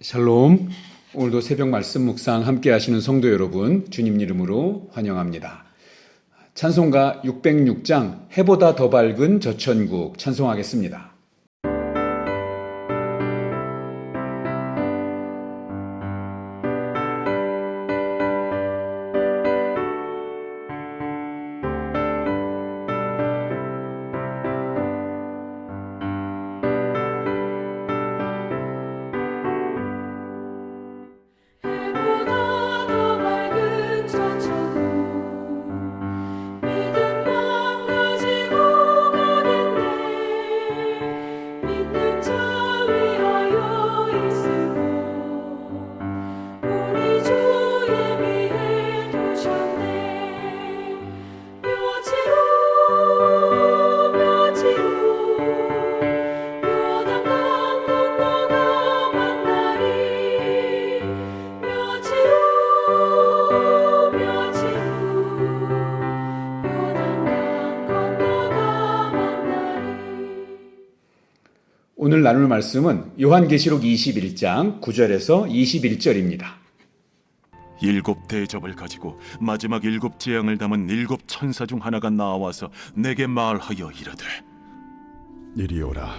샬롬. 오늘도 새벽 말씀 묵상 함께 하시는 성도 여러분, 주님 이름으로 환영합니다. 찬송가 606장 해보다 더 밝은 저천국 찬송하겠습니다. 오늘 나눌 말씀은 요한계시록 21장 9절에서 21절입니다. 일곱 대접을 가지고 마지막 일곱 재앙을 담은 일곱 천사 중 하나가 나와서 내게 말하여 이르되, 이리 오라.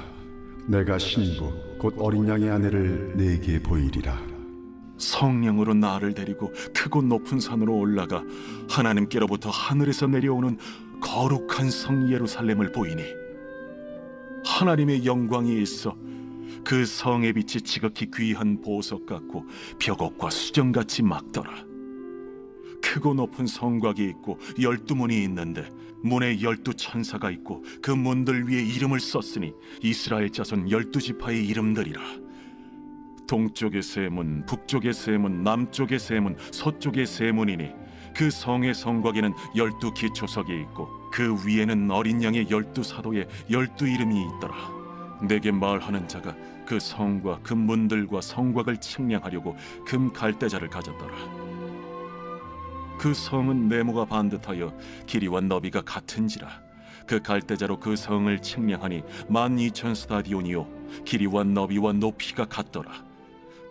내가 신부 곧 어린 양의 아내를 네게 보이리라. 성령으로 나를 데리고 크고 높은 산으로 올라가 하나님께로부터 하늘에서 내려오는 거룩한 성 예루살렘을 보이니 하나님의 영광이 있어 그 성의 빛이 지극히 귀한 보석 같고 벽옥과 수정같이 막더라. 크고 높은 성곽이 있고 12문이 있는데 문에 12천사가 있고 그 문들 위에 이름을 썼으니 이스라엘 자손 12지파의 이름들이라. 동쪽의 세 문, 북쪽의 세 문, 남쪽의 세 문, 서쪽의 세 문이니 그 성의 성곽에는 12기초석이 있고 그 위에는 어린 양의 12사도의 12이름이 있더라. 내게 말하는 자가 그 성과 그 문들과 성곽을 측량하려고 금 갈대자를 가졌더라. 그 성은 네모가 반듯하여 길이와 너비가 같은지라. 그 갈대자로 그 성을 측량하니 12,000스타디온이요 길이와 너비와 높이가 같더라.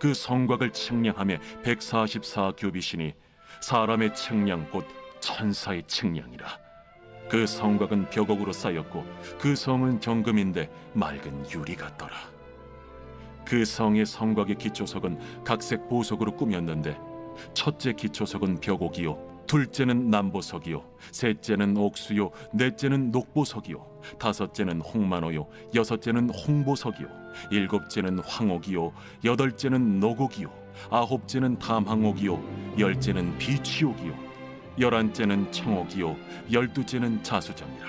그 성곽을 측량하며 144규빗이니 사람의 측량 곧 천사의 측량이라. 그 성곽은 벽옥으로 쌓였고 그 성은 정금인데 맑은 유리 같더라. 그 성의 성곽의 기초석은 각색 보석으로 꾸몄는데 첫째 기초석은 벽옥이요 둘째는 남보석이요 셋째는 옥수요 넷째는 녹보석이요 다섯째는 홍만호요 여섯째는 홍보석이요 일곱째는 황옥이요 여덟째는 노곡이요 아홉째는 담항옥이요 열째는 비취옥이요 11째는 청옥이요 12째는 자수정이라.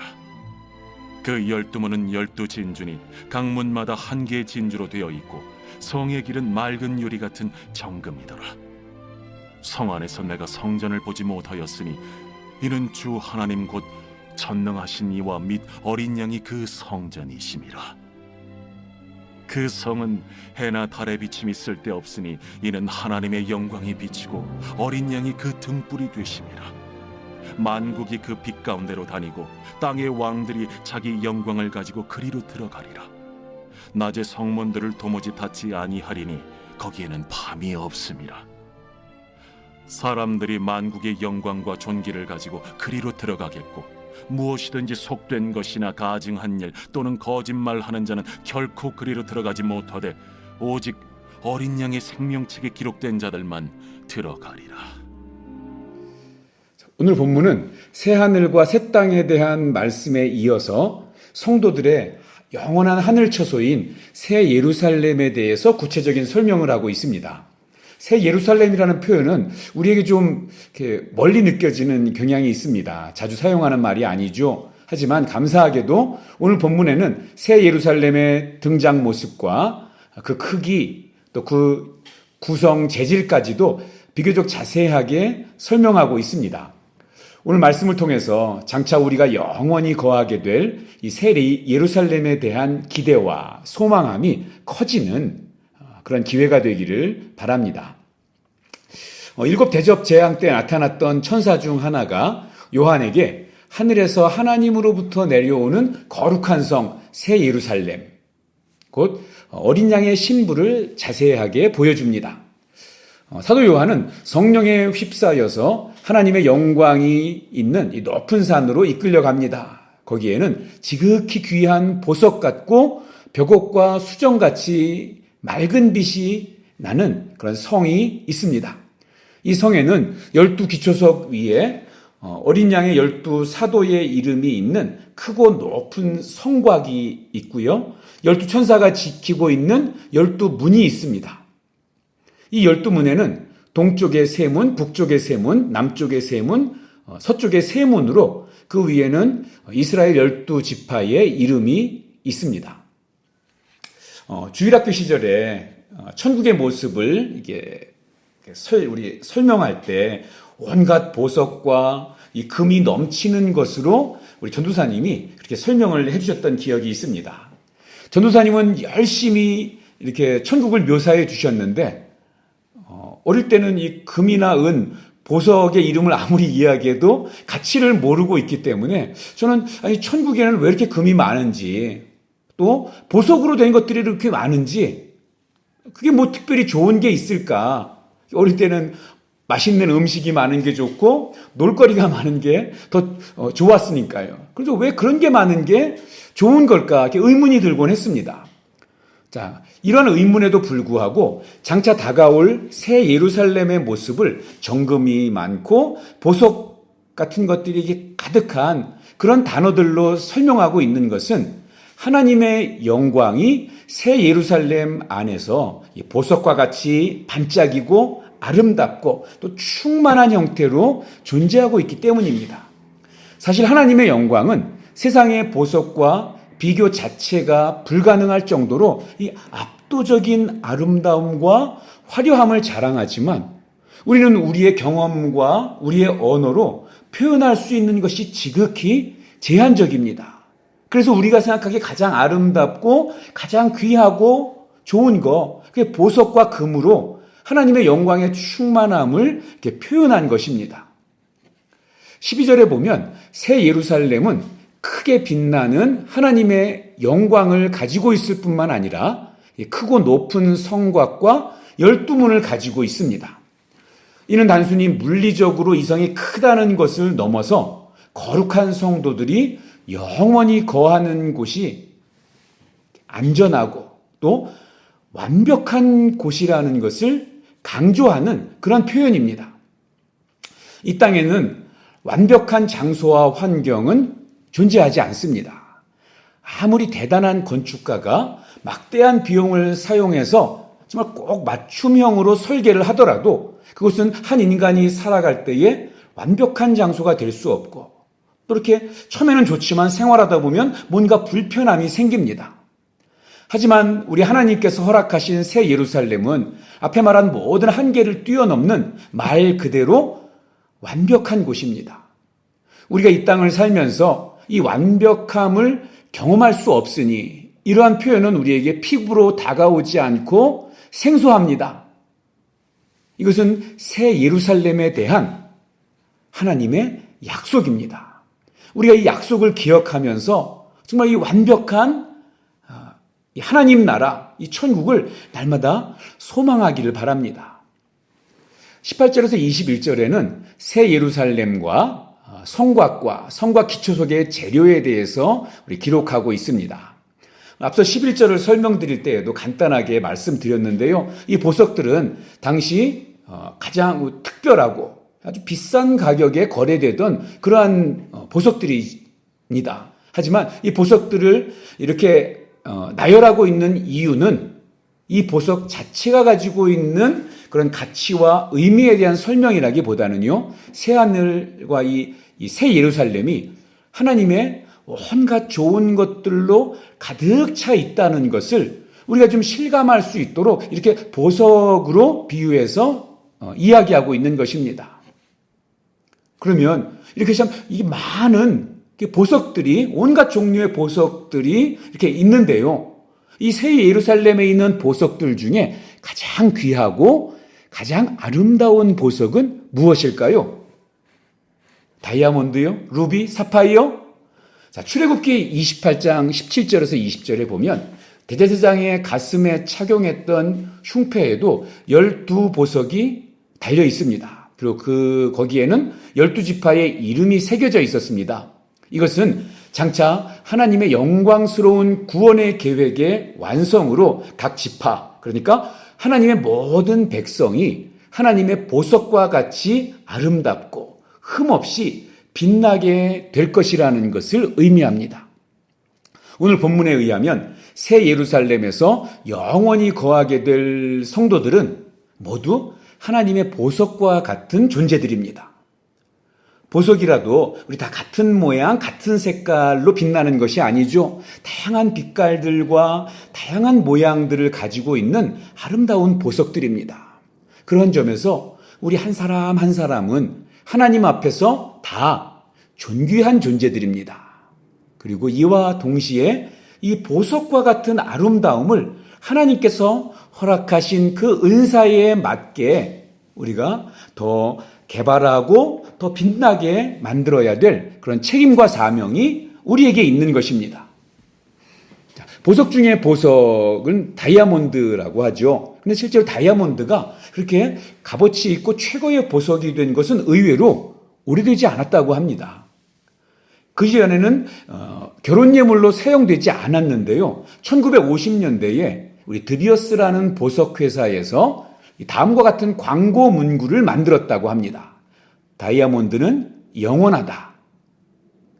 그 12문은 12진주니 각 문마다 한 개의 진주로 되어 있고 성의 길은 맑은 유리 같은 정금이더라. 성 안에서 내가 성전을 보지 못하였으니 이는 주 하나님 곧 전능하신 이와 및 어린 양이 그 성전이심이라. 그 성은 해나 달의 비침이 쓸데없으니 이는 하나님의 영광이 비치고 어린 양이 그 등불이 되심이라. 만국이 그 빛 가운데로 다니고 땅의 왕들이 자기 영광을 가지고 그리로 들어가리라. 낮에 성문들을 도무지 닫지 아니하리니 거기에는 밤이 없음이라. 사람들이 만국의 영광과 존귀를 가지고 그리로 들어가겠고 무엇이든지 속된 것이나 가증한 일 또는 거짓말하는 자는 결코 그리로 들어가지 못하되 오직 어린 양의 생명책에 기록된 자들만 들어가리라. 오늘 본문은 새하늘과 새 땅에 대한 말씀에 이어서 성도들의 영원한 하늘 처소인 새 예루살렘에 대해서 구체적인 설명을 하고 있습니다. 새 예루살렘이라는 표현은 우리에게 좀 이렇게 멀리 느껴지는 경향이 있습니다. 자주 사용하는 말이 아니죠. 하지만 감사하게도 오늘 본문에는 새 예루살렘의 등장 모습과 그 크기 또 그 구성 재질까지도 비교적 자세하게 설명하고 있습니다. 오늘 말씀을 통해서 장차 우리가 영원히 거하게 될 이 새 예루살렘에 대한 기대와 소망함이 커지는 그런 기회가 되기를 바랍니다. 일곱 대접 재앙 때 나타났던 천사 중 하나가 요한에게 하늘에서 하나님으로부터 내려오는 거룩한 성 새 예루살렘, 곧 어린 양의 신부를 자세하게 보여줍니다. 사도 요한은 성령에 휩싸여서 하나님의 영광이 있는 이 높은 산으로 이끌려갑니다. 거기에는 지극히 귀한 보석 같고 벽옥과 수정같이 맑은 빛이 나는 그런 성이 있습니다. 이 성에는 12기초석 위에 어린 양의 12사도의 이름이 있는 크고 높은 성곽이 있고요. 12천사가 지키고 있는 12문이 있습니다. 이 12문에는 동쪽의 세 문, 북쪽의 세 문, 남쪽의 세 문, 서쪽의 세 문으로 그 위에는 이스라엘 12지파의 이름이 있습니다. 주일학교 시절에 천국의 모습을 이게 우리 설명할 때 온갖 보석과 이 금이 넘치는 것으로 우리 전도사님이 그렇게 설명을 해주셨던 기억이 있습니다. 전도사님은 열심히 이렇게 천국을 묘사해 주셨는데 어릴 때는 이 금이나 은, 보석의 이름을 아무리 이야기해도 가치를 모르고 있기 때문에 저는 아니 천국에는 왜 이렇게 금이 많은지 또 보석으로 된 것들이 이렇게 많은지 그게 뭐 특별히 좋은 게 있을까? 어릴 때는 맛있는 음식이 많은 게 좋고 놀거리가 많은 게 더 좋았으니까요. 그래서 왜 그런 게 많은 게 좋은 걸까? 이렇게 의문이 들곤 했습니다. 자, 이런 의문에도 불구하고 장차 다가올 새 예루살렘의 모습을 정금이 많고 보석 같은 것들이 가득한 그런 단어들로 설명하고 있는 것은 하나님의 영광이 새 예루살렘 안에서 보석과 같이 반짝이고 아름답고 또 충만한 형태로 존재하고 있기 때문입니다. 사실 하나님의 영광은 세상의 보석과 비교 자체가 불가능할 정도로 이 압도적인 아름다움과 화려함을 자랑하지만 우리는 우리의 경험과 우리의 언어로 표현할 수 있는 것이 지극히 제한적입니다. 그래서 우리가 생각하기에 가장 아름답고 가장 귀하고 좋은 거, 그게 보석과 금으로 하나님의 영광의 충만함을 이렇게 표현한 것입니다. 12절에 보면 새 예루살렘은 크게 빛나는 하나님의 영광을 가지고 있을 뿐만 아니라 크고 높은 성곽과 12문을 가지고 있습니다. 이는 단순히 물리적으로 이 성이 크다는 것을 넘어서 거룩한 성도들이 영원히 거하는 곳이 안전하고 또 완벽한 곳이라는 것을 강조하는 그런 표현입니다. 이 땅에는 완벽한 장소와 환경은 존재하지 않습니다. 아무리 대단한 건축가가 막대한 비용을 사용해서 정말 꼭 맞춤형으로 설계를 하더라도 그것은 한 인간이 살아갈 때에 완벽한 장소가 될 수 없고 또 이렇게 처음에는 좋지만 생활하다 보면 뭔가 불편함이 생깁니다. 하지만 우리 하나님께서 허락하신 새 예루살렘은 앞에 말한 모든 한계를 뛰어넘는 말 그대로 완벽한 곳입니다. 우리가 이 땅을 살면서 이 완벽함을 경험할 수 없으니 이러한 표현은 우리에게 피부로 다가오지 않고 생소합니다. 이것은 새 예루살렘에 대한 하나님의 약속입니다. 우리가 이 약속을 기억하면서 정말 이 완벽한 하나님 나라, 이 천국을 날마다 소망하기를 바랍니다. 18절에서 21절에는 새 예루살렘과 성곽과 성곽 기초석의 재료에 대해서 우리 기록하고 있습니다. 앞서 11절을 설명드릴 때에도 간단하게 말씀드렸는데요. 이 보석들은 당시 가장 특별하고 아주 비싼 가격에 거래되던 그러한 보석들입니다. 하지만 이 보석들을 이렇게 나열하고 있는 이유는 이 보석 자체가 가지고 있는 그런 가치와 의미에 대한 설명이라기보다는요, 새하늘과 이 새 예루살렘이 하나님의 온갖 좋은 것들로 가득 차 있다는 것을 우리가 좀 실감할 수 있도록 이렇게 보석으로 비유해서 이야기하고 있는 것입니다. 그러면 이렇게 참 이 많은 보석들이, 온갖 종류의 보석들이 이렇게 있는데요. 이 새 예루살렘에 있는 보석들 중에 가장 귀하고 가장 아름다운 보석은 무엇일까요? 다이아몬드요? 루비? 사파이어? 자, 출애굽기 28장 17절에서 20절에 보면 대제사장의 가슴에 착용했던 흉패에도 12보석이 달려 있습니다. 그리고 거기에는 12지파의 이름이 새겨져 있었습니다. 이것은 장차 하나님의 영광스러운 구원의 계획의 완성으로 각 지파, 그러니까 하나님의 모든 백성이 하나님의 보석과 같이 아름답고 흠없이 빛나게 될 것이라는 것을 의미합니다. 오늘 본문에 의하면 새 예루살렘에서 영원히 거하게 될 성도들은 모두 하나님의 보석과 같은 존재들입니다. 보석이라도 우리 다 같은 모양, 같은 색깔로 빛나는 것이 아니죠. 다양한 빛깔들과 다양한 모양들을 가지고 있는 아름다운 보석들입니다. 그런 점에서 우리 한 사람 한 사람은 하나님 앞에서 다 존귀한 존재들입니다. 그리고 이와 동시에 이 보석과 같은 아름다움을 하나님께서 허락하신 그 은사에 맞게 우리가 더 개발하고 더 빛나게 만들어야 될 그런 책임과 사명이 우리에게 있는 것입니다. 보석 중에 보석은 다이아몬드라고 하죠. 근데 실제로 다이아몬드가 그렇게 값어치 있고 최고의 보석이 된 것은 의외로 오래되지 않았다고 합니다. 그 전에는 결혼예물로 사용되지 않았는데요. 1950년대에 우리 드비어스라는 보석회사에서 다음과 같은 광고 문구를 만들었다고 합니다. 다이아몬드는 영원하다.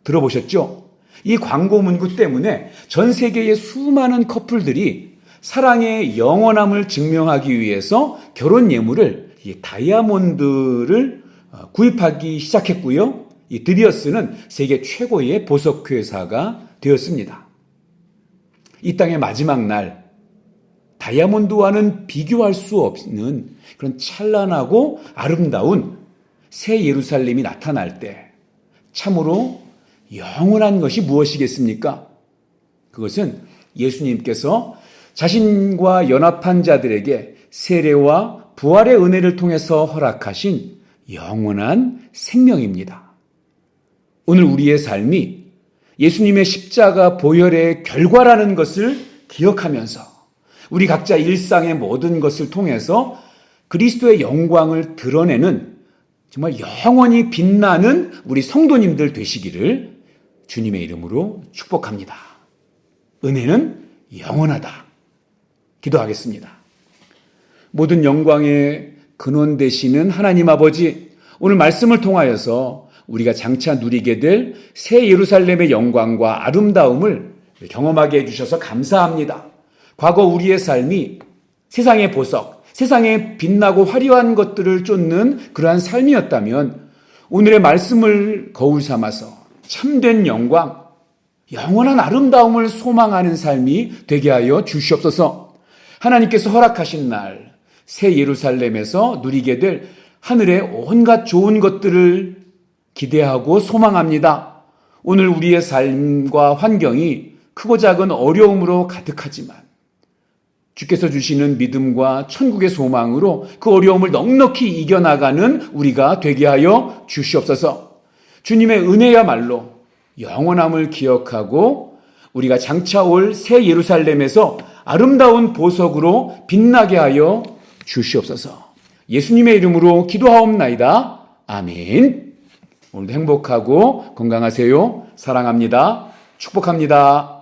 들어보셨죠? 이 광고 문구 때문에 전 세계의 수많은 커플들이 사랑의 영원함을 증명하기 위해서 결혼 예물을 이 다이아몬드를 구입하기 시작했고요. 이 드비어스는 세계 최고의 보석회사가 되었습니다. 이 땅의 마지막 날 다이아몬드와는 비교할 수 없는 그런 찬란하고 아름다운 새 예루살렘이 나타날 때 참으로 영원한 것이 무엇이겠습니까? 그것은 예수님께서 자신과 연합한 자들에게 세례와 부활의 은혜를 통해서 허락하신 영원한 생명입니다. 오늘 우리의 삶이 예수님의 십자가 보혈의 결과라는 것을 기억하면서 우리 각자 일상의 모든 것을 통해서 그리스도의 영광을 드러내는 정말 영원히 빛나는 우리 성도님들 되시기를 주님의 이름으로 축복합니다. 은혜는 영원하다. 기도하겠습니다. 모든 영광의 근원 되시는 하나님 아버지, 오늘 말씀을 통하여서 우리가 장차 누리게 될 새 예루살렘의 영광과 아름다움을 경험하게 해주셔서 감사합니다. 과거 우리의 삶이 세상의 보석, 세상에 빛나고 화려한 것들을 쫓는 그러한 삶이었다면 오늘의 말씀을 거울 삼아서 참된 영광, 영원한 아름다움을 소망하는 삶이 되게 하여 주시옵소서. 하나님께서 허락하신 날 새 예루살렘에서 누리게 될 하늘의 온갖 좋은 것들을 기대하고 소망합니다. 오늘 우리의 삶과 환경이 크고 작은 어려움으로 가득하지만 주께서 주시는 믿음과 천국의 소망으로 그 어려움을 넉넉히 이겨나가는 우리가 되게 하여 주시옵소서. 주님의 은혜야말로 영원함을 기억하고 우리가 장차 올 새 예루살렘에서 아름다운 보석으로 빛나게 하여 주시옵소서. 예수님의 이름으로 기도하옵나이다. 아멘. 오늘도 행복하고 건강하세요. 사랑합니다. 축복합니다.